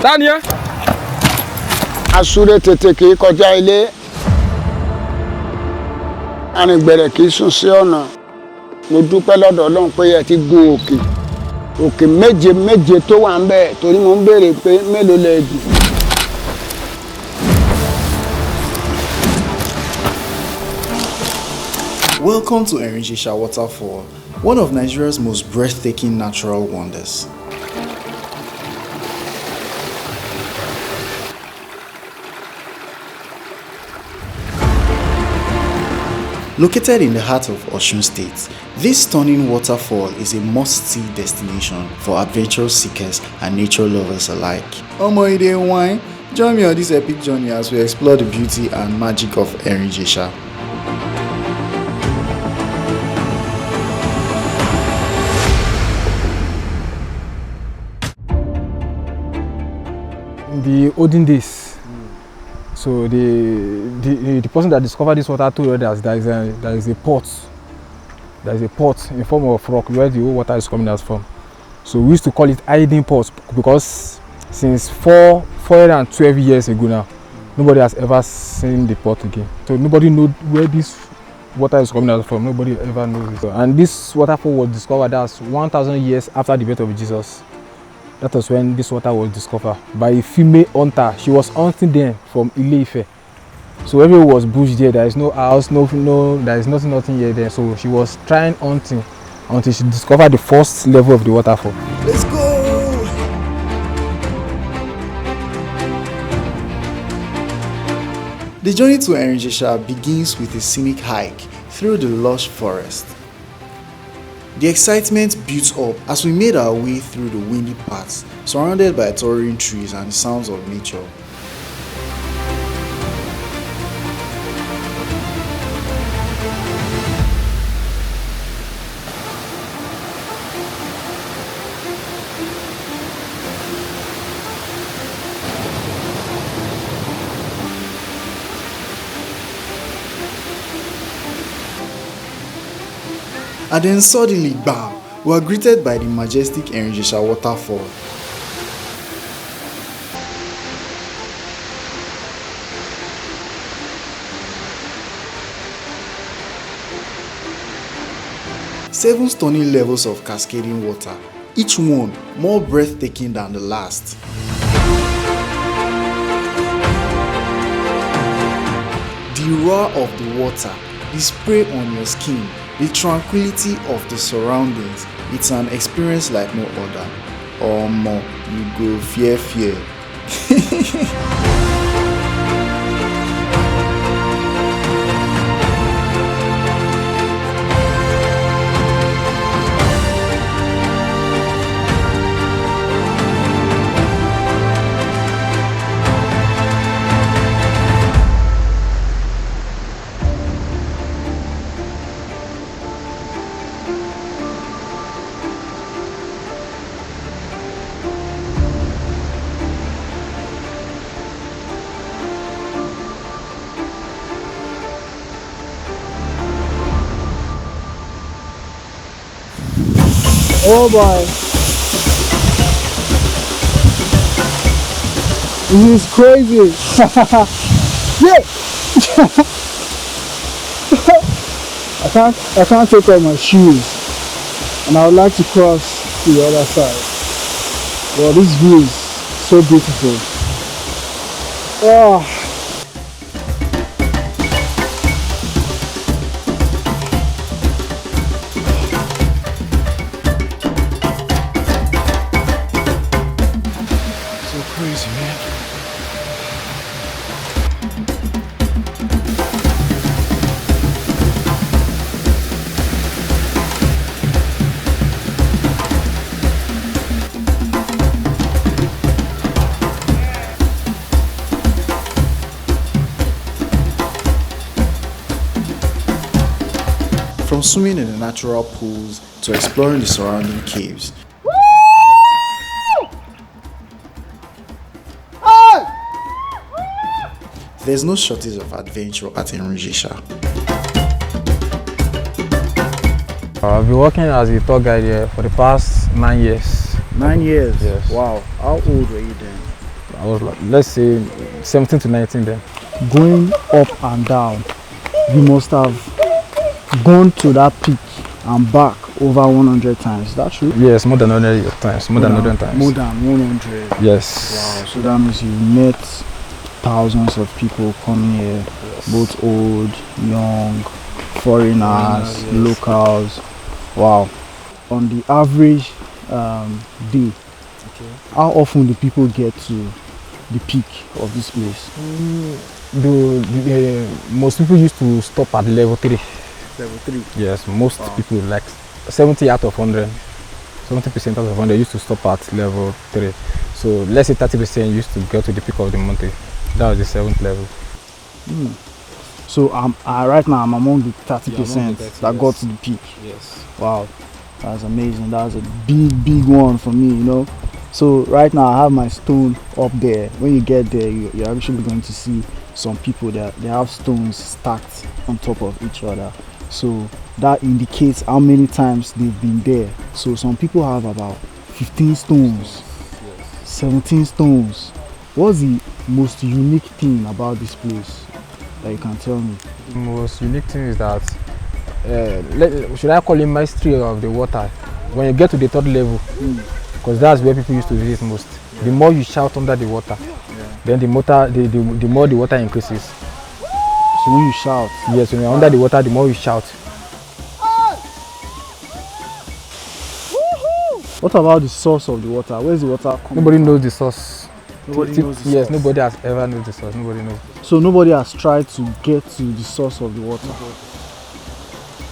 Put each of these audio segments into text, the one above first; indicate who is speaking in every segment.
Speaker 1: Daniel.
Speaker 2: Asúré tètè kì í kọjá ilé. Arìngbẹ̀rẹ̀ kì í sùn sí ọ̀nà. Mo dúpẹ́ lọ́dọ̀ Ọlọ́run pé ẹ ti gun òkè. Òkè méje tó wà ńbẹ̀ torí mo ń béèrè pé mélòó lẹ gùn.
Speaker 3: Welcome to Erin Ijesha Waterfall, one of Nigeria's most breathtaking natural wonders. Located in the heart of Osun State, this stunning waterfall is a must-see destination for adventure seekers and nature lovers alike. Omo ide wine, join me on this epic journey as we explore the beauty and magic of Erin Ijesha.
Speaker 1: In the olden days, so the person that discovered this water told us there is a pot. There is a pot in form of rock where the whole water is coming out from. So we used to call it hiding pot because since 412 years ago now, nobody has ever seen the pot again. So nobody knows where this water is coming out from. Nobody ever knows it. And this waterfall was discovered as 1,000 years after the birth of Jesus. That was when this water was discovered by a female hunter. She was hunting them from Ile-Ife. So everywhere was bush there. There is no house, there is nothing here there. So she was trying hunting until she discovered the first level of the waterfall.
Speaker 3: Let's go! The journey to Erin Ijesha begins with a scenic hike through the lush forest. The excitement built up as we made our way through the windy paths, surrounded by towering trees and the sounds of nature. And then suddenly, bam, we are greeted by the majestic Erin Ijesha Waterfall. Seven stunning levels of cascading water, each one more breathtaking than the last. The roar of the water, the spray on your skin, the tranquility of the surroundings, it's an experience like no other. Omo, you go fear.
Speaker 1: Oh boy. This is crazy. Yeah. I can't take off my shoes. And I would like to cross to the other side. Well, this view is so beautiful. Oh.
Speaker 3: Crazy, man. From swimming in the natural pools to exploring the surrounding caves, there's no shortage of adventure at Erin Ijesha.
Speaker 1: I've been working as a tour guide here for the past 9 years.
Speaker 3: 9 years?
Speaker 1: Yes.
Speaker 3: Wow. How old were you then?
Speaker 1: I was like, let's say 17 to 19 then.
Speaker 3: Going up and down, you must have gone to that peak and back over 100 times. Is that true?
Speaker 1: Yes, more than 100 times. More than 100 times.
Speaker 3: More than 100.
Speaker 1: Yes.
Speaker 3: Wow. So that means you met thousands of people coming here,
Speaker 1: Yes.
Speaker 3: both old, young, foreigners,
Speaker 1: Yes.
Speaker 3: locals. Wow. On the average day, how often do people get to the peak of this place?
Speaker 1: Most people used to stop at level 3.
Speaker 3: Level 3.
Speaker 1: Yes, most people, like 70 out of 100, 70% out of 100 used to stop at level 3. So let's say 30% used to get to the peak of the mountain. That was the 7th level.
Speaker 3: So right now I'm among the 30%
Speaker 1: among the 30,
Speaker 3: that got
Speaker 1: yes.
Speaker 3: to the peak.
Speaker 1: Yes.
Speaker 3: Wow, that's amazing. That's a big one for me, you know. So right now I have my stone up there. When you get there, you're actually going to see some people that they have stones stacked on top of each other. So that indicates how many times they've been there. So some people have about 15 stones, 17 stones. What's the most unique thing about this place that you can tell me?
Speaker 1: The most unique thing is that, should I call it mastery of the water? When you get to the 3rd level, because that's where people used to visit most. The more you shout under the water, then the more the water increases.
Speaker 3: So when you shout,
Speaker 1: Yes, when you're under the water, the more you shout.
Speaker 3: what about the source of the water? Where's the water coming
Speaker 1: Nobody knows the source.
Speaker 3: Nobody knows the
Speaker 1: Yes,
Speaker 3: source.
Speaker 1: nobody has ever known the source. Nobody knows.
Speaker 3: So nobody has tried to get to the source of the water.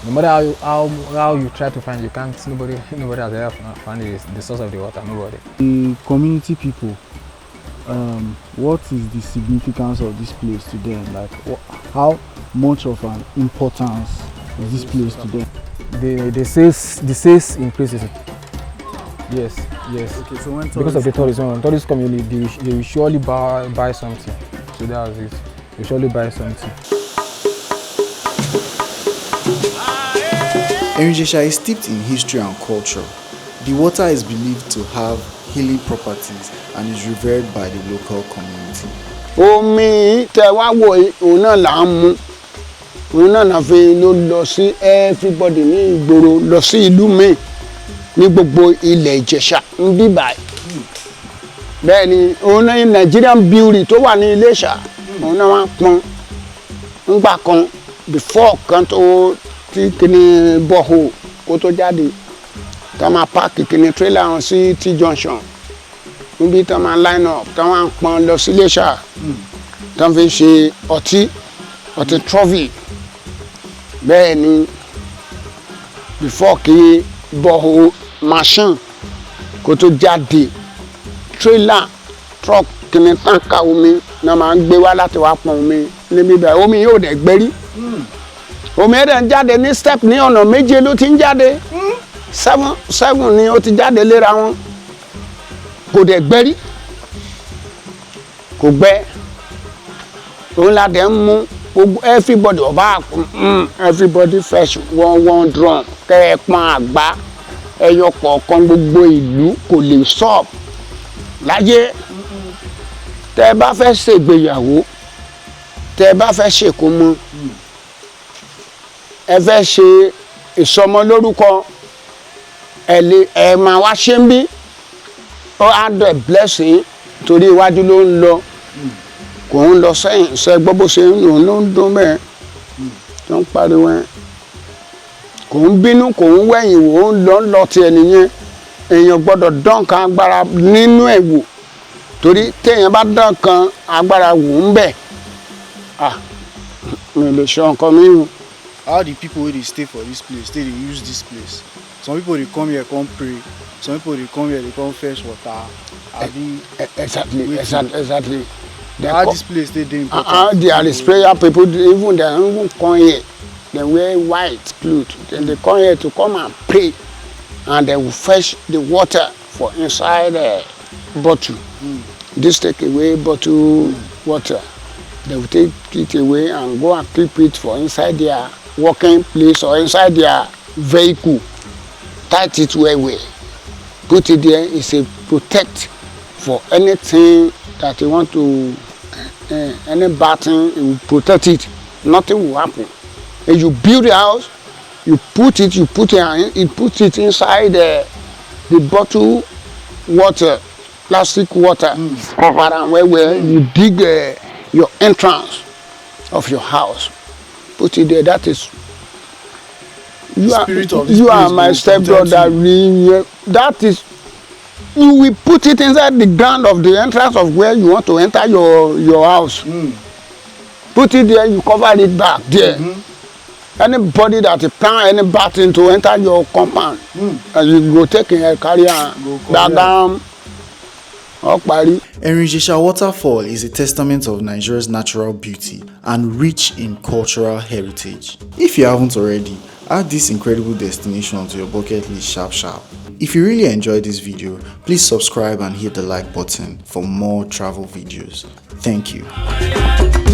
Speaker 1: No matter how you try to find it, you can't. Nobody has ever found the source of the water. Nobody.
Speaker 3: The community people, what is the significance of this place to them? Like, how much of an importance is this place to them?
Speaker 1: The sales increases. Yes.
Speaker 3: Okay, so when
Speaker 1: Because of the tourism, tourist community, they will surely buy something. So that was it. They surely buy something.
Speaker 3: Erin Ijesha is steeped in history and culture. The water is believed to have healing properties and is revered by the local community.
Speaker 2: Omi tẹ wá wò yìí, òun náà là ń mu. Òun náà là fi lọ sí everybody ní ìgboro, lọ sí ìlú míì ní gbogbo ilẹ̀ Ìjẹ̀ṣà ń bí báyìí. Bẹ́ẹ̀ ni òun náà Nigerian brewery tó wà ní Iléṣà, òun náà wá pọn ńgbà kan before kan tó tí kíní bọ́ọ̀hù kó tó jáde. Tá máa páàkì kíní trailer wọn sí T-junction. Níbi tá máa line up, tá wá pọn lọ sí Iléṣà. Tá fi ṣe ọtí trophy. Bẹ́ẹ̀ ni before kí bọ́ọ̀hù machine kó tó jáde, trailer truck kíní tanka omi náà máa ń gbé wá láti wá pọn omi níbí bẹ́ẹ̀. Omi yóò dẹ̀ gbérí. Omi ẹ̀dẹ̀ ń jáde ní step ní ọ̀nà méje ló ti ń jáde. Seven ni ó ti jáde léra wọn. Kò dẹ̀ gbérí. Kò gbẹ. Òun la dẹ̀ ń mú gbogbo everybody ọba everybody fresh one drum kẹ́ ẹ pọn àgbá ẹyọ kọ̀ọ̀kan gbogbo ìlú kò lè stop láyé. Tẹ́ ẹ bá fẹ́ ṣègbéyàwó, tẹ́ ẹ bá fẹ́ ṣèkómọ, ẹ fẹ́ ṣe ìsọmọlórúkọ, ẹ máa wá ṣe ń bí. Ó á dẹ̀ blessing torí iwájú ló ń lọ. Kò ń lọ sẹ́yìn, ṣe gbọ́ bó ṣe ń lò ń dún bẹ́ẹ̀ tó ń pariwo ẹ̀. Kò ń bínú, kò ń wẹ̀yìn wò, ó ń lọ ti ẹni yẹn. Èèyàn gbọ́dọ̀ dán kan agbára nínú ẹ̀ wò torí téèyàn bá dán kan agbára wò ń bẹ̀. Mi lè ṣe nǹkan mi o.
Speaker 3: How the people wey dey stay for this place dey use this place? Some people dey come here come pray. Some people dey come here dey come fetch water.
Speaker 2: Exactly.
Speaker 3: How this place dey important?
Speaker 2: There is prayer people, even they even come here. They wear white clothes. Then they come here to come and pray, and they will fetch the water for inside the bottle. This take away bottle water. They will take it away and go and keep it for inside their working place or inside their vehicle. Tight it well. put it there. It's a protect for anything that you want to, any bad thing, you will protect it. Nothing will happen. If you build a house, you put it inside the bottle water, plastic water, cover and where you dig your entrance of your house. Put it there. That is you are my stepdaughter. That is, you will put it inside the ground of the entrance of where you want to enter your house. Put it there, you cover it back there. Anybody that plan any bad thing to enter your compound, and you go take a carry back down.
Speaker 3: Erin Ijesha Waterfall is a testament of Nigeria's natural beauty and rich in cultural heritage. If you haven't already, add this incredible destination to your bucket list sharp. If you really enjoyed this video, please subscribe and hit the like button for more travel videos. Thank you.